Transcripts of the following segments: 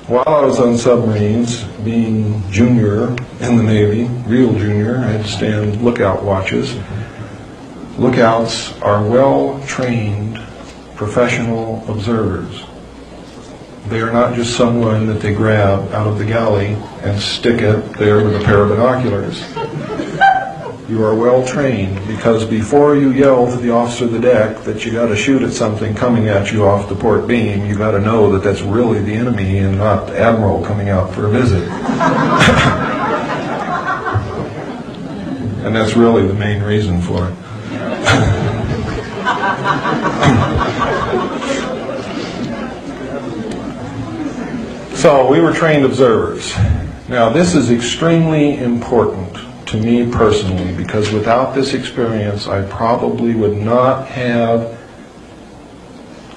While I was on submarines, being junior in the Navy, real junior, I had to stand lookout watches. Lookouts are well-trained professional observers. They are not just someone that they grab out of the galley and stick it there with a pair of binoculars. You are well trained because before you yell to the officer of the deck that you got to shoot at something coming at you off the port beam, you got to know that that's really the enemy and not the admiral coming out for a visit. And that's really the main reason for it. So we were trained observers. Now this is extremely important to me personally, because without this experience I probably would not have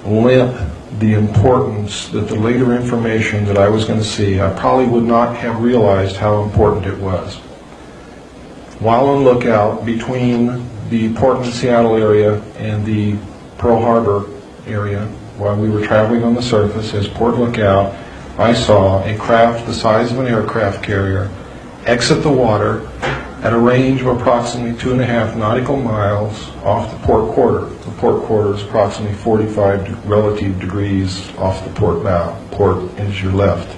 lent the importance that the later information that I was going to see, I probably would not have realized how important it was. While on lookout between the Portland, Seattle area and the Pearl Harbor area, while we were traveling on the surface as port lookout, I saw a craft the size of an aircraft carrier exit the water at a range of approximately 2.5 nautical miles off the port quarter. The port quarter is approximately 45 relative degrees off the port bow. Port is your left.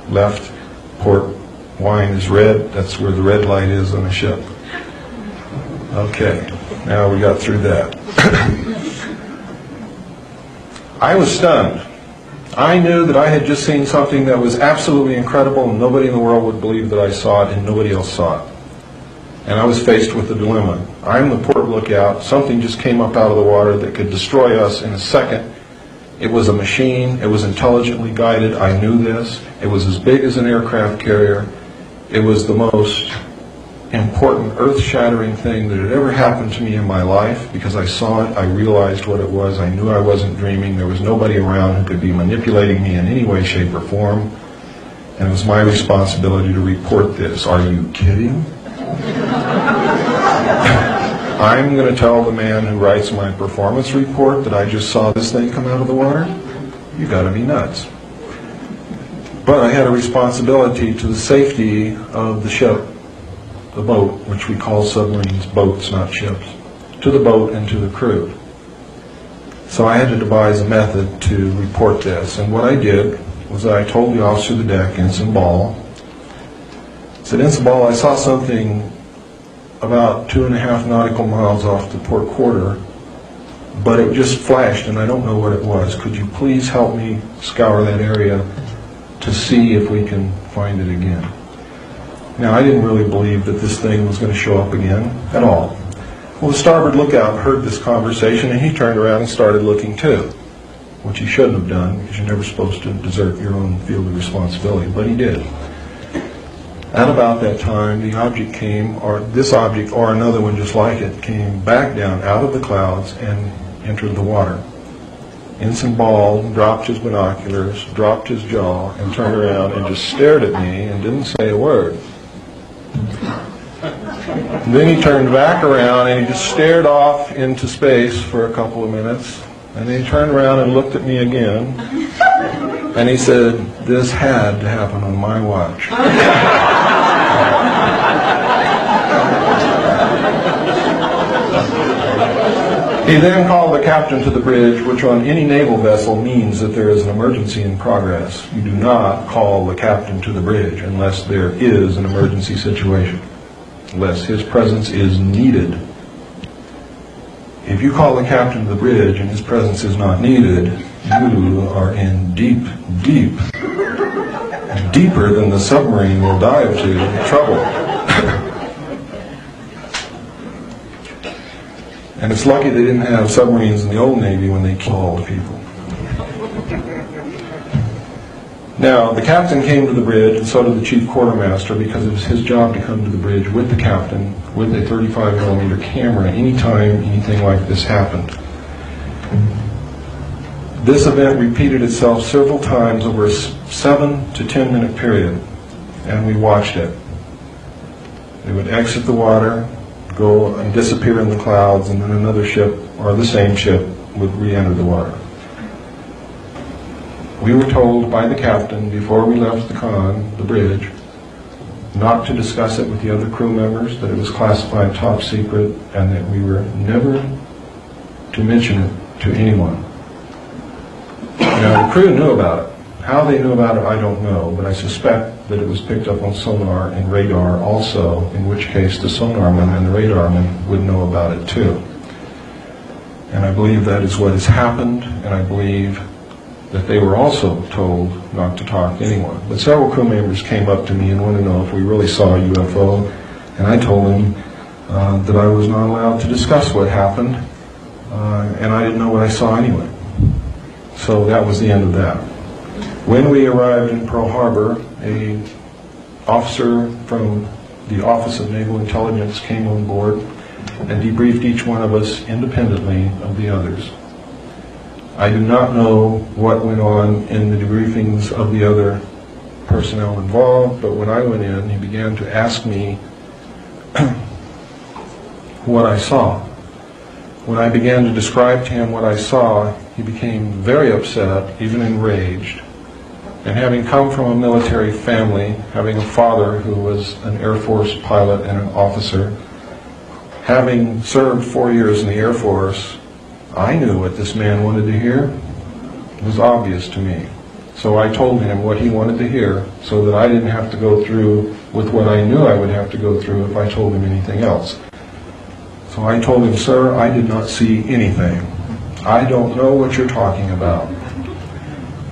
Left, port wine is red. That's where the red light is on the ship. Okay, now we got through that. I was stunned. I knew that I had just seen something that was absolutely incredible and nobody in the world would believe that I saw it and nobody else saw it. And I was faced with a dilemma. I'm the port lookout. Something just came up out of the water that could destroy us in a second. It was a machine. It was intelligently guided. I knew this. It was as big as an aircraft carrier. It was the most important, earth-shattering thing that had ever happened to me in my life. Because I saw it, I realized what it was. I knew I wasn't dreaming. There was nobody around who could be manipulating me in any way, shape, or form. And it was my responsibility to report this. Are you kidding? I'm going to tell the man who writes my performance report that I just saw this thing come out of the water? You got to be nuts. But I had a responsibility to the safety of the ship, the boat, which we call submarines boats, not ships, to the boat and to the crew. So I had to devise a method to report this. And what I did was I told the officer of the deck, Ensign Ball, I said, Ensign Ball, I saw something about 2.5 nautical miles off the port quarter, but it just flashed and I don't know what it was. Could you please help me scour that area to see if we can find it again? Now, I didn't really believe that this thing was going to show up again at all. Well, the starboard lookout heard this conversation and he turned around and started looking too, which he shouldn't have done because you're never supposed to desert your own field of responsibility, but he did. At about that time, the object came, or this object or another one just like it, came back down out of the clouds and entered the water. Ensign Ball dropped his binoculars, dropped his jaw, and turned around and just stared at me and didn't say a word. Then he turned back around and he just stared off into space for a couple of minutes. And then he turned around and looked at me again. And he said, "This had to happen on my watch." He then called the captain to the bridge, which on any naval vessel means that there is an emergency in progress. You do not call the captain to the bridge unless there is an emergency situation, unless his presence is needed. If you call the captain to the bridge and his presence is not needed, you are in deep, deeper than the submarine will dive to, trouble. And it's lucky they didn't have submarines in the old Navy when they called people. Now, the captain came to the bridge, and so did the chief quartermaster, because it was his job to come to the bridge with the captain with a 35mm camera anytime anything like this happened. This event repeated itself several times over a 7 to 10 minute period, and we watched it. They would exit the water, go and disappear in the clouds, and then another ship, or the same ship, would re-enter the water. We were told by the captain before we left the bridge, not to discuss it with the other crew members, that it was classified top secret, and that we were never to mention it to anyone. Now, the crew knew about it. How they knew about it, I don't know, but I suspect that it was picked up on sonar and radar also, in which case the sonarman and the radarman would know about it too. And I believe that is what has happened, and I believe that they were also told not to talk to anyone. But several crew members came up to me and wanted to know if we really saw a UFO, and I told them that I was not allowed to discuss what happened, and I didn't know what I saw anyway. So that was the end of that. When we arrived in Pearl Harbor, an officer from the Office of Naval Intelligence came on board and debriefed each one of us independently of the others. I do not know what went on in the debriefings of the other personnel involved, but when I went in, he began to ask me what I saw. When I began to describe to him what I saw, he became very upset, even enraged. And having come from a military family, having a father who was an Air Force pilot and an officer, having served 4 years in the Air Force, I knew what this man wanted to hear. It was obvious to me. So I told him what he wanted to hear so that I didn't have to go through with what I knew I would have to go through if I told him anything else. So I told him, "Sir, I did not see anything. I don't know what you're talking about."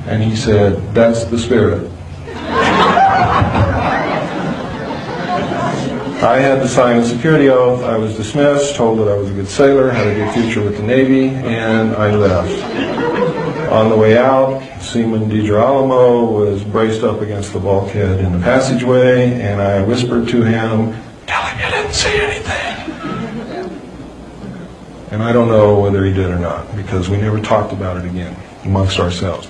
And he said, "That's the spirit." I had to sign a security oath. I was dismissed, told that I was a good sailor, had a good future with the Navy, and I left. On the way out, Seaman DiGirolamo was braced up against the bulkhead in the passageway, and I whispered to him, "Tell him you didn't see anything." And I don't know whether he did or not, because we never talked about it again amongst ourselves.